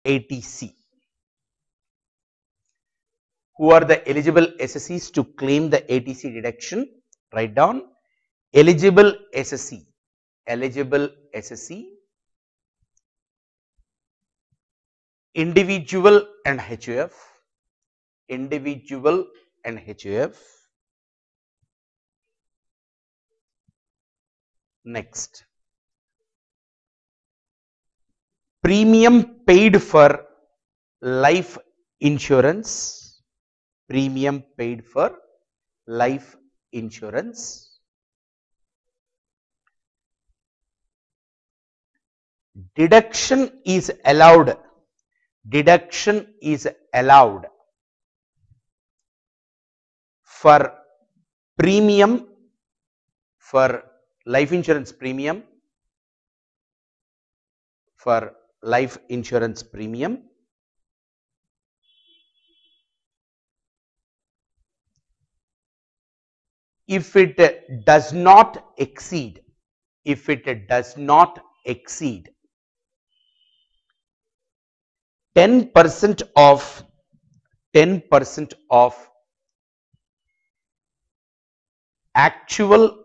ATC. Who are the eligible SSEs to claim the ATC deduction? Write down eligible SSE, individual and HUF, Next, premium paid for life insurance, deduction is allowed for premium, for life insurance premium, if it does not exceed 10% of actual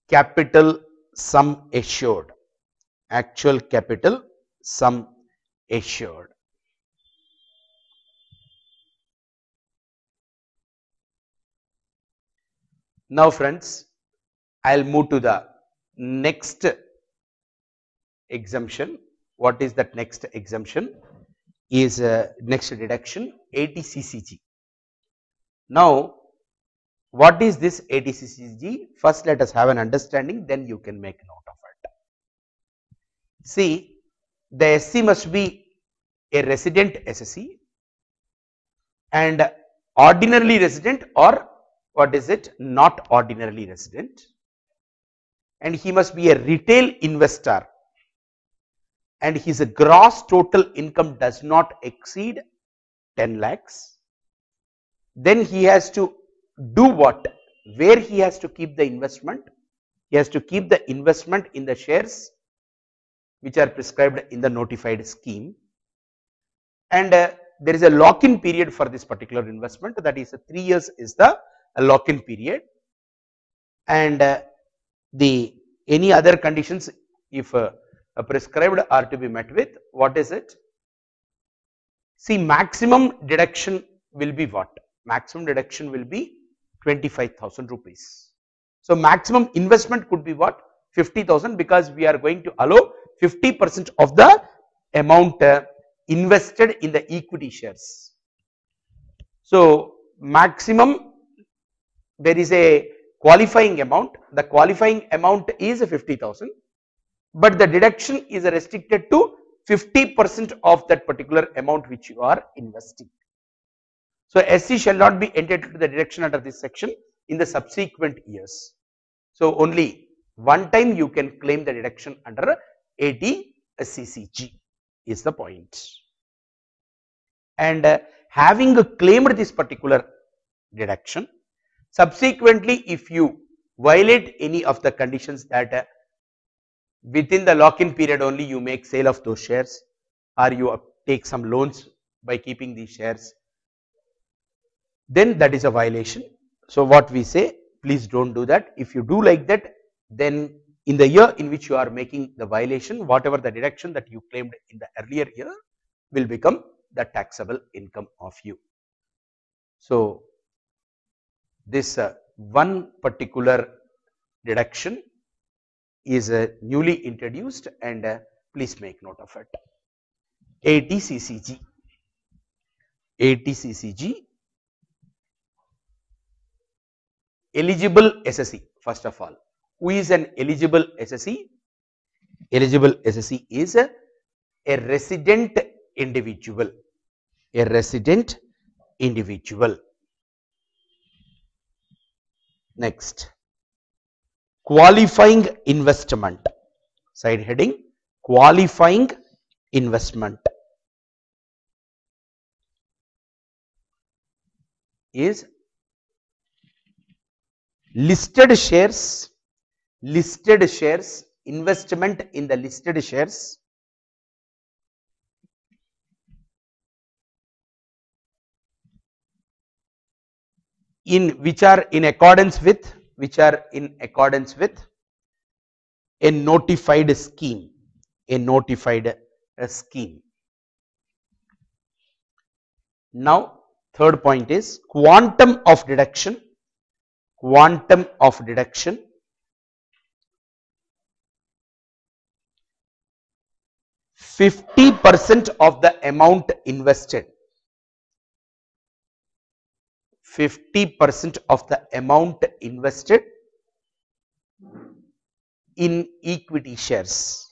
capital sum assured, Now friends, I will move to the next exemption. What is that next exemption? Is next deduction, ATCCG. Now, what is this ATCCG? First let us have an understanding, then you can make note of it. See, the SC must be a resident SSE and ordinarily resident, or what is it, not ordinarily resident, and he must be a retail investor and his gross total income does not exceed 10 lakhs. Then he has to do what? Where he has to keep the investment? He has to keep the investment in the shares which are prescribed in the notified scheme, and there is a lock-in period for this particular investment, that is 3 years is the lock-in period, and any other conditions if prescribed are to be met with. What is it? See, maximum deduction will be what? Maximum deduction will be 25,000 rupees. So maximum investment could be what? 50,000, because we are going to allow 50% of the amount invested in the equity shares. So maximum, there is a qualifying amount, the qualifying amount is 50,000, but the deduction is restricted to 50% of that particular amount which you are investing. So SC shall not be entitled to the deduction under this section in the subsequent years. So only one time you can claim the deduction under ATCCG is the point. And having claimed this particular deduction, subsequently if you violate any of the conditions that within the lock-in period only you make sale of those shares, or you take some loans by keeping these shares, then that is a violation. So what we say, please don't do that. If you do like that, then in the year in which you are making the violation, whatever the deduction that you claimed in the earlier year will become the taxable income of you. So this one particular deduction is newly introduced, and please make note of it. ATCCG. Eligible SSE. First of all, who is an eligible SSE? Eligible SSE is a resident individual. Next, qualifying investment. Side heading, qualifying investment is listed shares investment in the listed shares which are in accordance with a notified scheme, Now, third point is quantum of deduction. 50% of the amount invested. 50% of the amount invested in equity shares.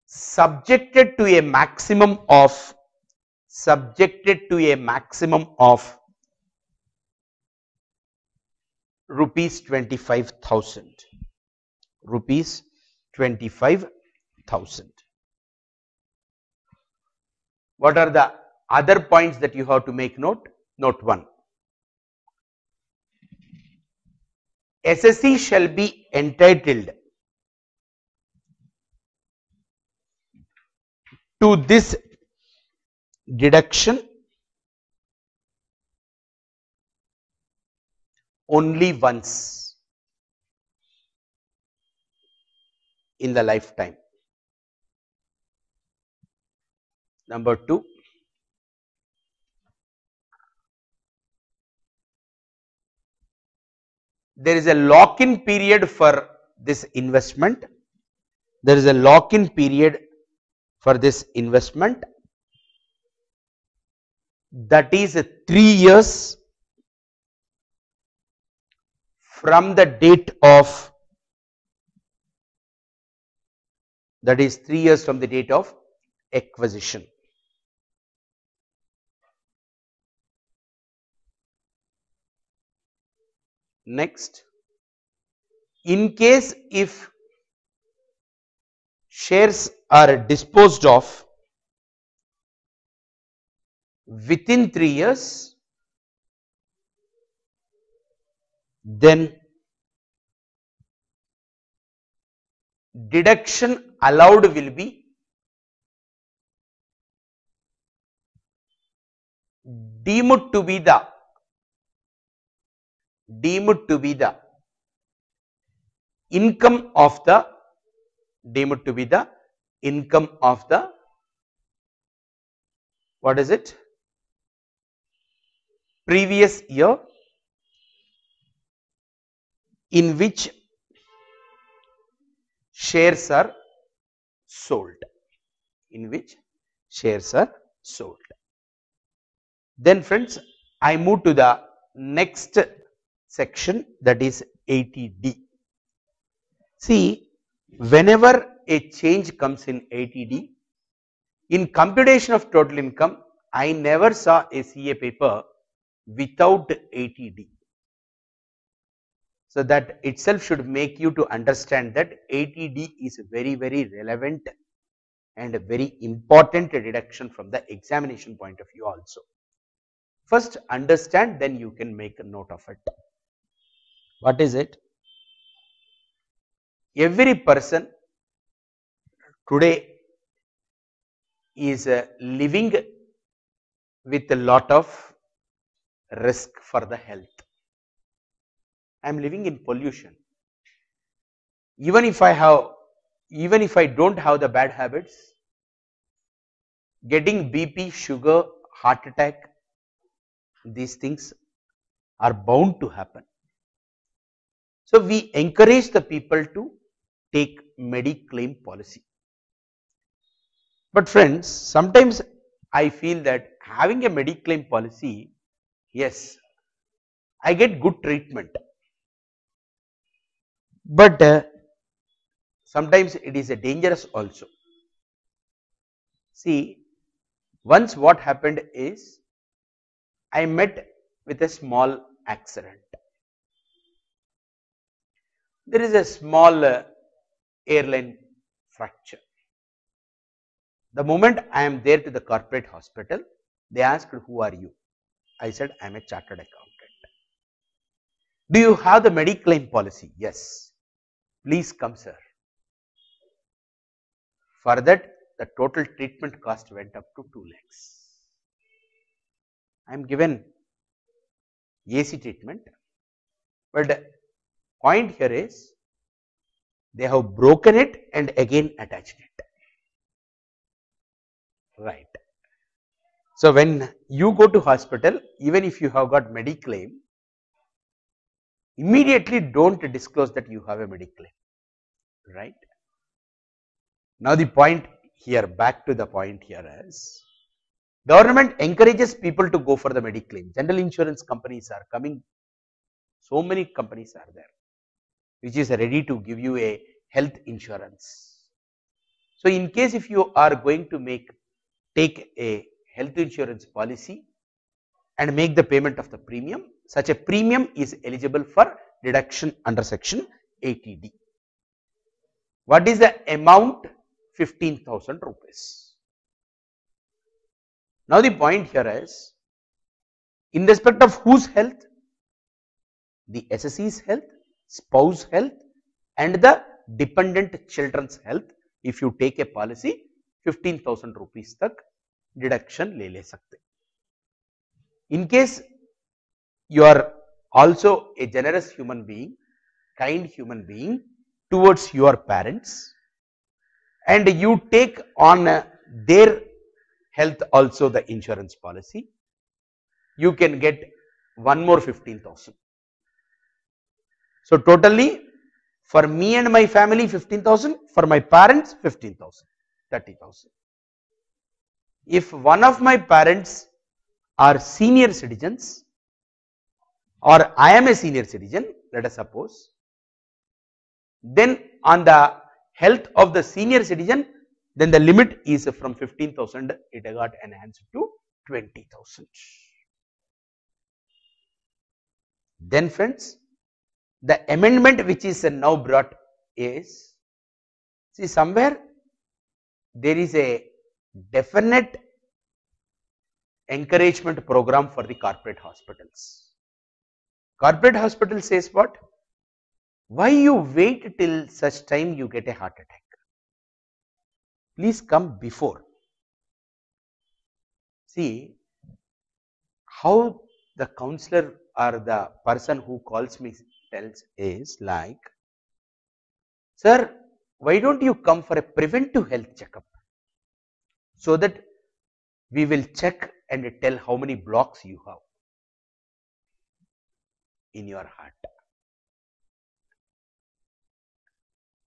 Subjected to a maximum of rupees 25,000. What are the other points that you have to make note? Note 1. SSE shall be entitled to this deduction only once in the lifetime. Number 2, there is a lock-in period for this investment. That is 3 years from the date of acquisition. Next, in case if shares are disposed of within 3 years, then deduction allowed will be deemed to be the income of the what is it, previous year in which shares are sold. Then friends, I move to the next section, that is 80D. See, whenever a change comes in 80D, in computation of total income, I never saw a CA paper without 80D. So that itself should make you to understand that 80D is very, very relevant and a very important deduction from the examination point of view also. First understand, then you can make a note of it. What is it? Every person today is living with a lot of risk for the health. I am living in pollution. Even if I don't have the bad habits, getting BP, sugar, heart attack, these things are bound to happen. So we encourage the people to take Mediclaim policy. But friends, sometimes I feel that having a Mediclaim policy, yes, I get good treatment, but sometimes it is a dangerous also. See, once what happened is, I met with a small accident. There is a small airline fracture. The moment I am there to the corporate hospital, they asked, who are you? I said, I am a chartered accountant. Do you have the Mediclaim policy? Yes. Please come, sir. For that, the total treatment cost went up to 2 lakhs. I am given AC treatment, but point here is they have broken it and again attached it. Right. So when you go to hospital, even if you have got Mediclaim, immediately don't disclose that you have a Mediclaim, right. Now the point here, back to the point here is, government encourages people to go for the Mediclaim. General insurance companies are coming, so many companies are there, which is ready to give you a health insurance. So in case if you are going to take a health insurance policy and make the payment of the premium, such a premium is eligible for deduction under section 80D. What is the amount? 15,000 rupees. Now the point here is, in respect of whose health? The SSE's health, spouse health and the dependent children's health. If you take a policy, 15,000 rupees tak deduction le sakte. In case you are also a generous human being, kind human being towards your parents, and you take on their health also the insurance policy, you can get one more 15,000. So totally for me and my family 15,000, for my parents 15,000, 30,000. If one of my parents are senior citizens or I am a senior citizen, let us suppose, then on the health of the senior citizen, then the limit is from 15,000, it got enhanced to 20,000. Then friends, the amendment which is now brought is, see, somewhere there is a definite encouragement program for the corporate hospitals. Corporate hospital says what? Why you wait till such time you get a heart attack? Please come before. See how the counselor or the person who calls me tells is like, sir, why don't you come for a preventive health checkup, so that we will check and tell how many blocks you have in your heart.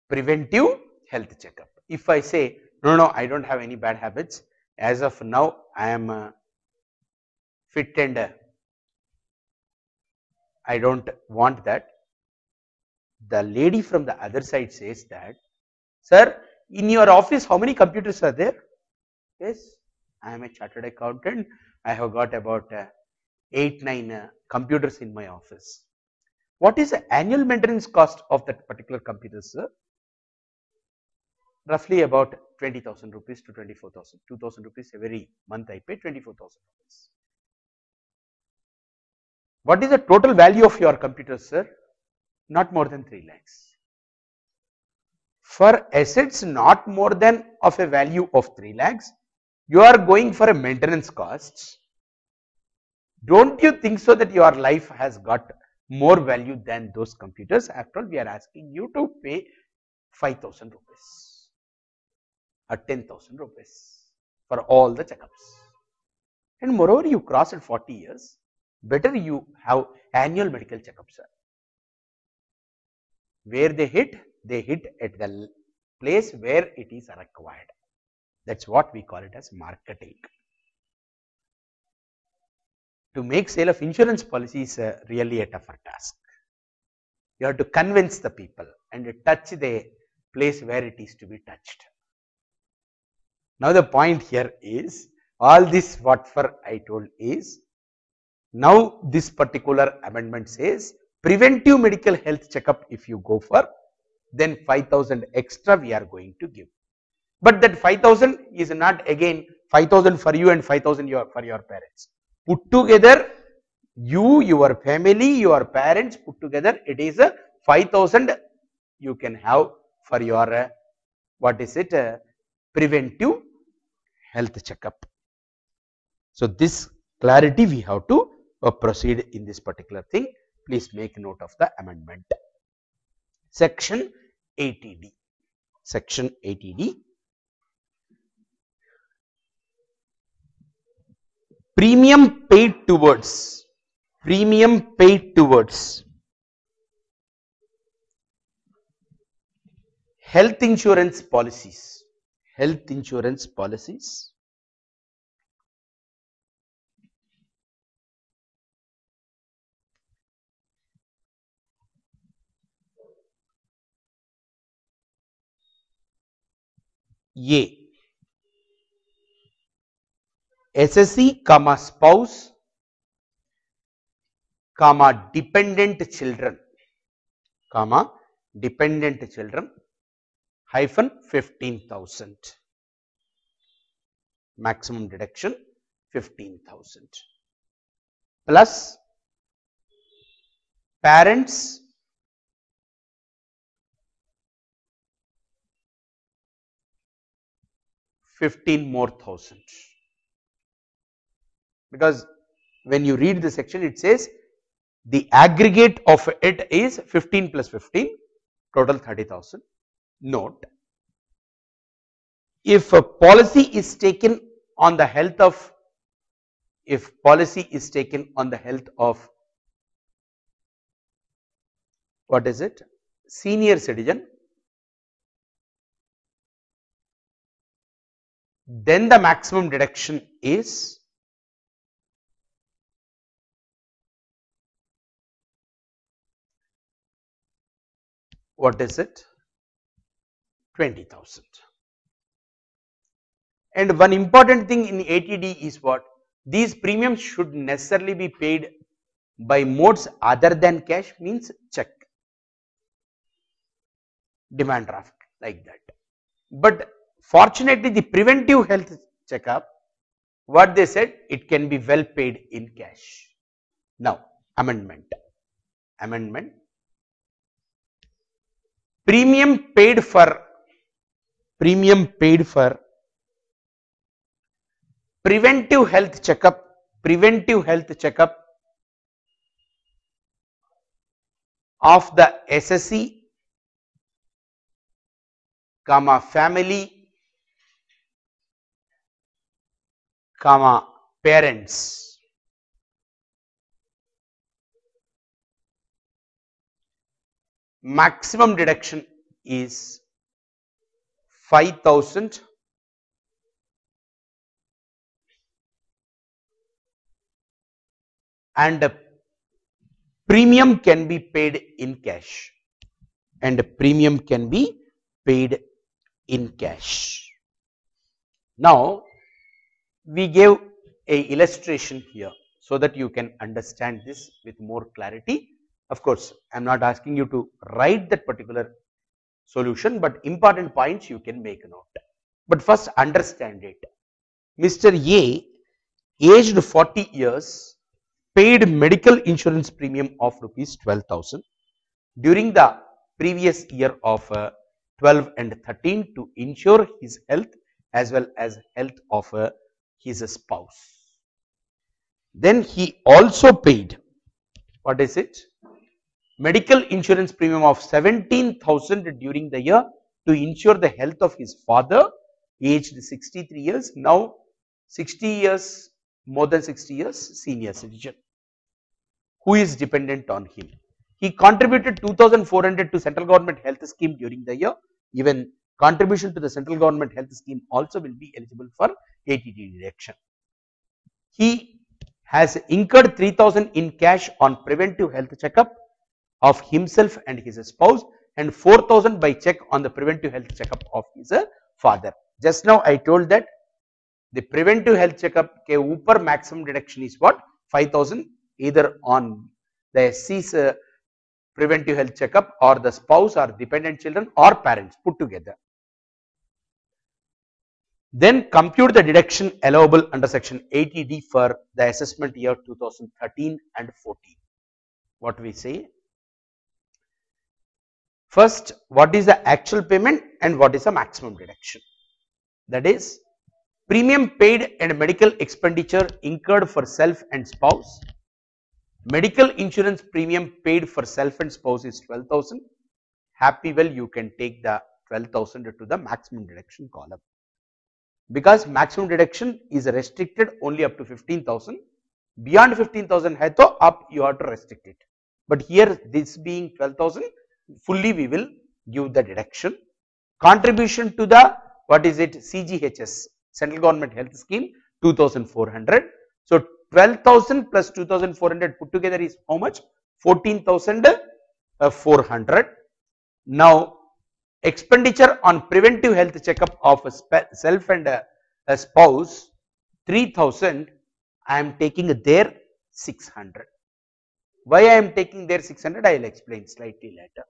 Preventive health checkup. If I say, no, I don't have any bad habits, as of now I am fit and I don't want that, the lady from the other side says that, sir, in your office how many computers are there? Yes, I am a chartered accountant, I have got about 8-9 computers in my office. What is the annual maintenance cost of that particular computer, sir? Roughly about 20,000 rupees to 24,000, 2,000 rupees every month I pay, 24,000 rupees. What is the total value of your computer, sir? Not more than 3 lakhs. For assets not more than of a value of 3 lakhs, you are going for a maintenance costs. Don't you think so that your life has got more value than those computers? After all, we are asking you to pay 5,000 rupees or 10,000 rupees for all the checkups. And moreover, you crossed 40 years, better you have annual medical checkups, sir. Where they hit at the place where it is required. That's what we call it as marketing. To make sale of insurance policy is really a tougher task. You have to convince the people and touch the place where it is to be touched. Now the point here is, all this whatever I told is, now this particular amendment says, preventive medical health checkup if you go for, then 5,000 extra we are going to give. But that 5,000 is not again 5,000 for you and 5,000 for your parents. Put together You, your family, your parents put together, it is a 5,000 you can have for your what is it, preventive health checkup. So this clarity we have to proceed in this particular thing. Please make note of the amendment. Section 80D. Section 80D. Premium paid towards health insurance policies. Health insurance policies. A. SSC, spouse, dependent children, hyphen 15,000. Maximum deduction 15,000 plus parents $15,000 more, because when you read the section it says the aggregate of it is 15 plus 15, total 30,000. Note, if a policy is taken on the health of, what is it, senior citizen, then the maximum deduction is what is it, 20,000. And one important thing in 80D is what, these premiums should necessarily be paid by modes other than cash, means check, demand draft, like that. But fortunately the preventive health checkup, what they said, it can be well paid in cash. Now amendment, premium paid for preventive health checkup of the SSC, family, parents. Maximum deduction is 5,000 and premium can be paid in cash, Now we gave a illustration here so that you can understand this with more clarity. Of course, I am not asking you to write that particular solution, but important points you can make a note. But first understand it. Mr. A, aged 40 years, paid medical insurance premium of rupees 12,000 during the previous year of 12 and 13 to ensure his health as well as health of his spouse. Then he also paid, what is it, medical insurance premium of 17,000 during the year to ensure the health of his father, aged 63 years, now 60 years, more than 60 years, senior citizen, who is dependent on him. He contributed 2,400 to central government health scheme during the year. Even contribution to the central government health scheme also will be eligible for 80D deduction. He has incurred 3,000 in cash on preventive health checkup of himself and his spouse, and 4,000 by check on the preventive health checkup of his father. Just now I told that the preventive health checkup ke upar maximum deduction is what, 5,000, either on the SC's preventive health checkup or the spouse or dependent children or parents put together. Then compute the deduction allowable under section 80D for the assessment year 2013 and 14. What we say? First, what is the actual payment and what is the maximum deduction? That is, premium paid and medical expenditure incurred for self and spouse. Medical insurance premium paid for self and spouse is 12,000. Happy well, you can take the 12,000 to the maximum deduction column. Because maximum deduction is restricted only up to 15,000. Beyond 15,000 hai to up you have to restrict it. But here this being 12,000, fully we will give the deduction. Contribution to the what is it, CGHS, Central Government Health Scheme, 2,400. So 12,000 plus 2,400 put together is how much? 14,400. Now expenditure on preventive health checkup of a self and a spouse, 3,000. I am taking there 600. Why I am taking there 600? I will explain slightly later.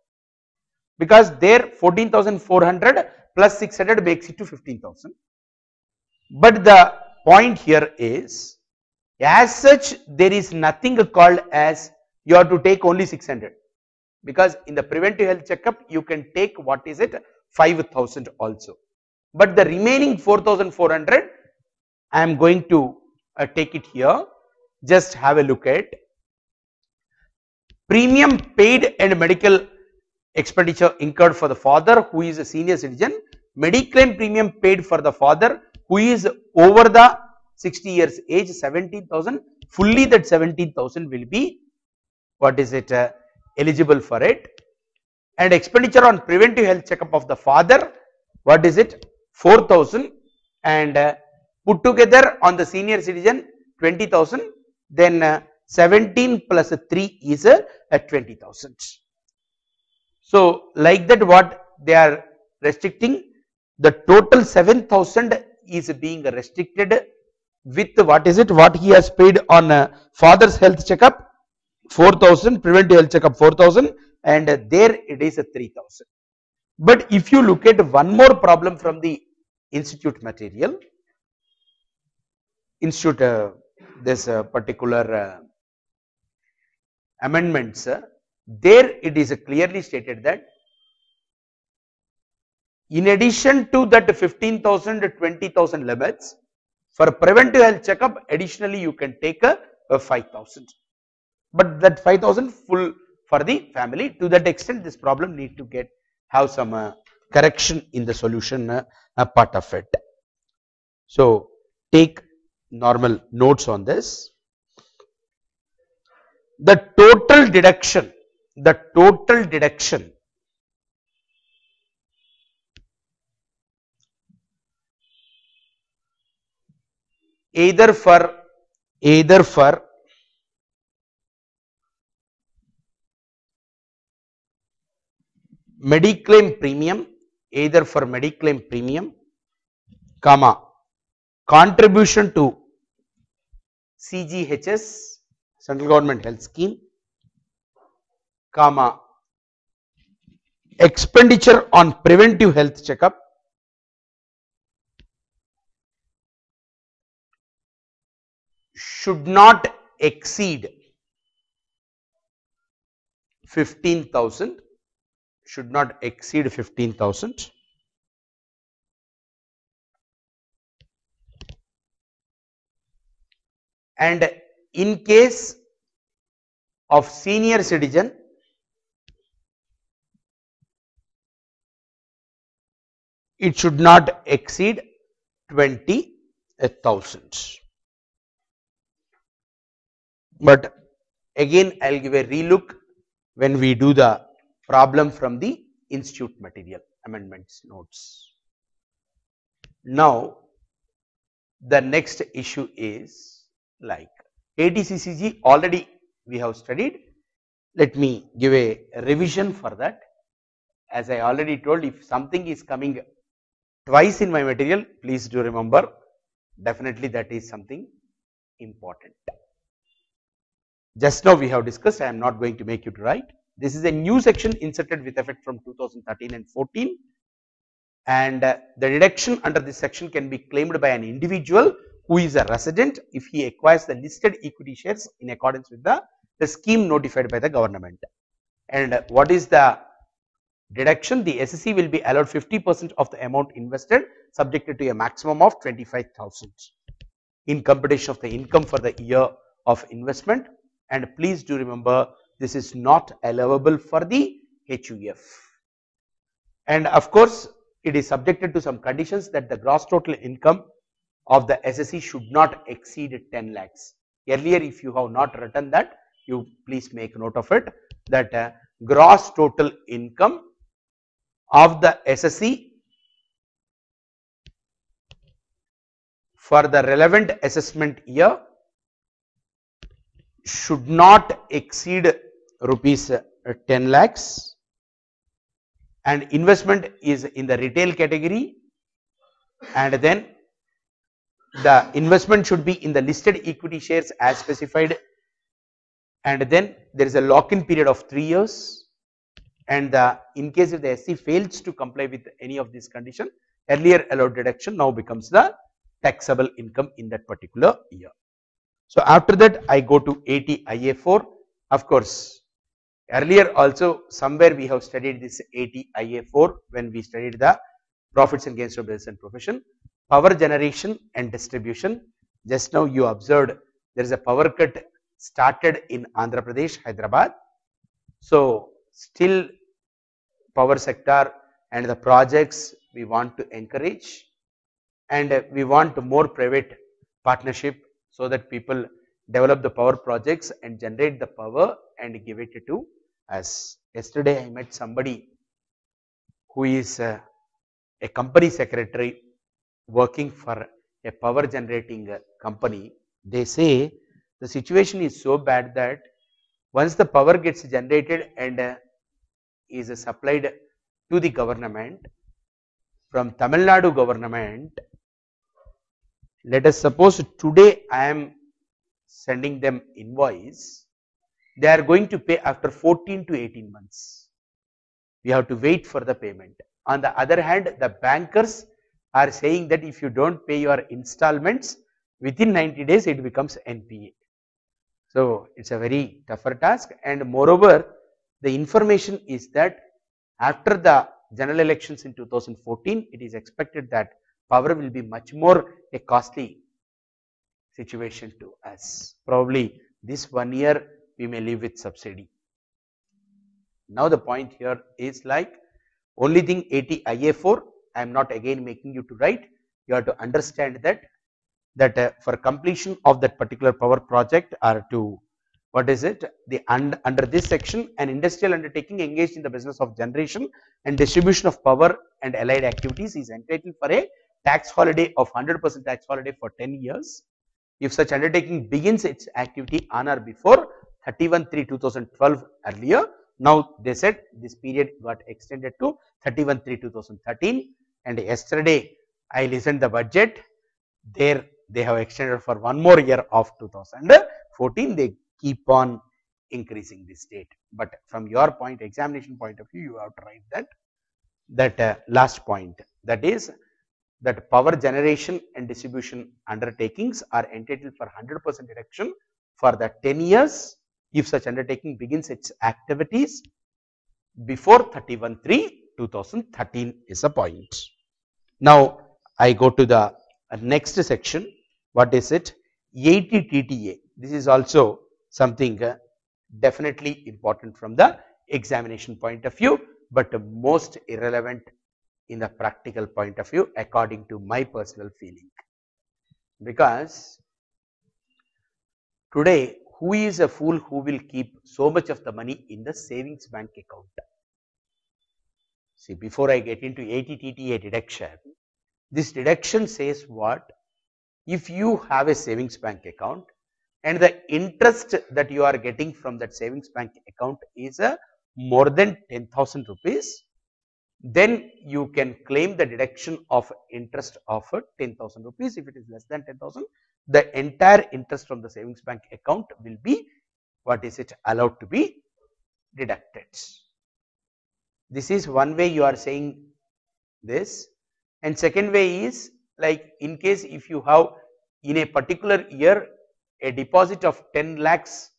Because there 14,400 plus 600 makes it to 15,000. But the point here is, as such, there is nothing called as you have to take only 600. Because in the preventive health checkup, you can take what is it, 5,000 also. But the remaining 4,400, I am going to take it here. Just have a look at premium paid and medical expenditure incurred for the father who is a senior citizen, mediclaim premium paid for the father who is over the 60 years age, 17,000, fully that 17,000 will be what is it, eligible for it. And expenditure on preventive health checkup of the father, what is it, 4,000, and put together on the senior citizen 20,000, then 17 plus 3 is 20,000. So like that what they are restricting, the total 7,000 is being restricted with what is it, what he has paid on father's health checkup 4,000, preventive health checkup 4,000, and there it is 3,000. But if you look at one more problem from the institute material, institute this particular amendments, there it is clearly stated that in addition to that 15,000 to 20,000 limits, for preventive health checkup additionally you can take a 5,000. But that 5,000 full for the family. To that extent, this problem need to have some correction in the solution part of it. So take normal notes on this. The total deduction either for mediclaim premium, comma, contribution to CGHS, Central Government Health Scheme, comma, expenditure on preventive health checkup, should not exceed 15,000, should not exceed 15,000. And in case of senior citizen, it should not exceed 20,000. But again I will give a relook when we do the problem from the institute material amendments notes. Now the next issue is like ATCCG already we have studied. Let me give a revision for that. As I already told, if something is coming twice in my material, please do remember, definitely that is something important. Just now we have discussed, I am not going to make you to write. This is a new section inserted with effect from 2013 and 14. and the deduction under this section can be claimed by an individual who is a resident if he acquires the listed equity shares in accordance with the scheme notified by the government. And what is the deduction? The SSC will be allowed 50% of the amount invested subjected to a maximum of 25,000 in computation of the income for the year of investment. And please do remember, this is not allowable for the HUF. And of course, it is subjected to some conditions that the gross total income of the SSC should not exceed 10 lakhs. Earlier, if you have not written that, you please make note of it, that gross total income of the SSC for the relevant assessment year should not exceed rupees 10 lakhs, and investment is in the retail category, and then the investment should be in the listed equity shares as specified, and then there is a lock-in period of 3 years, and in case if the SC fails to comply with any of these conditions, earlier allowed deduction now becomes the taxable income in that particular year. So after that I go to 80 IA4. Of course, earlier also somewhere we have studied this 80 IA4 when we studied the profits and gains of business and profession. Power generation and distribution. Just now you observed there is a power cut started in Andhra Pradesh, Hyderabad. So still power sector and the projects we want to encourage, and we want more private partnership so that people develop the power projects and generate the power and give it to us. Yesterday I met somebody who is a company secretary working for a power generating company. They say the situation is so bad that once the power gets generated and is supplied to the government from Tamil Nadu government, let us suppose today I am sending them invoice, they are going to pay after 14 to 18 months. We have to wait for the payment. On the other hand, the bankers are saying that if you don't pay your installments within 90 days, it becomes NPA. So it's a very tougher task, and moreover, the information is that after the general elections in 2014, it is expected that power will be much more a costly situation to us. Probably this 1 year we may live with subsidy. Now the point here is like only thing 80 IA4, I am not again making you to write. You have to understand that for completion of that particular power project or to what is it, the under this section, an industrial undertaking engaged in the business of generation and distribution of power and allied activities is entitled for a tax holiday of 100% tax holiday for 10 years. If such undertaking begins its activity on or before 31/3/2012 earlier, now they said this period got extended to 31/3/2013, and yesterday I listened the budget, there they have extended for 1 more year of 2014, they keep on increasing this date. But from your point, examination point of view, you have to write that last point, that is that power generation and distribution undertakings are entitled for 100% deduction for the 10 years if such undertaking begins its activities before 31/3/2013 is a point. Now I go to the next section. What is it? 80 TTA. This is also something definitely important from the examination point of view, but most irrelevant in the practical point of view according to my personal feeling. Because today, who is a fool who will keep so much of the money in the savings bank account? See, before I get into 80 TTA deduction, this deduction says what? If you have a savings bank account and the interest that you are getting from that savings bank account is more than 10,000 rupees, then you can claim the deduction of interest of 10,000 rupees. If it is less than 10,000, the entire interest from the savings bank account will be, what is it, allowed to be deducted. This is one way you are saying this. And second way is like in case if you have in a particular year a deposit of 10 lakhs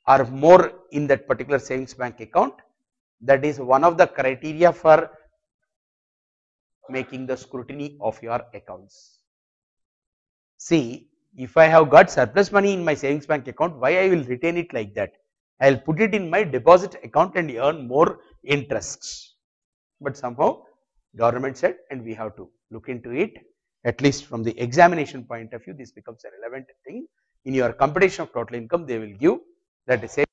or more in that particular savings bank account, that is one of the criteria for making the scrutiny of your accounts. See, if I have got surplus money in my savings bank account, why I will retain it like that? I will put it in my deposit account and earn more interest. But somehow government said, and we have to look into it, at least from the examination point of view, this becomes a relevant thing. In your computation of total income, they will give that is a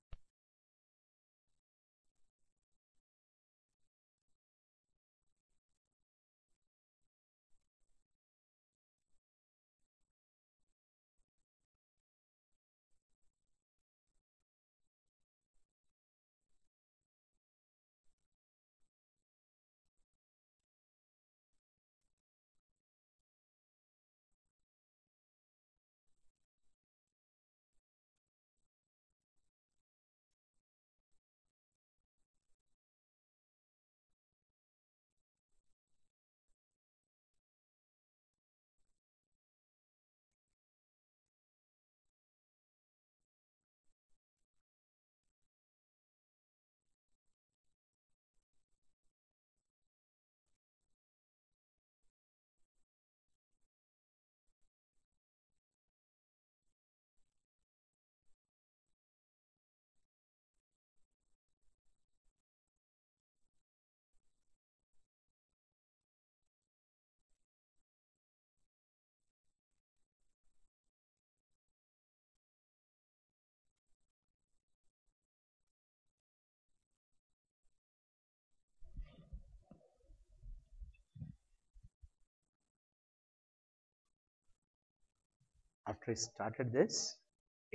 after I started this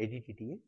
ADTTA,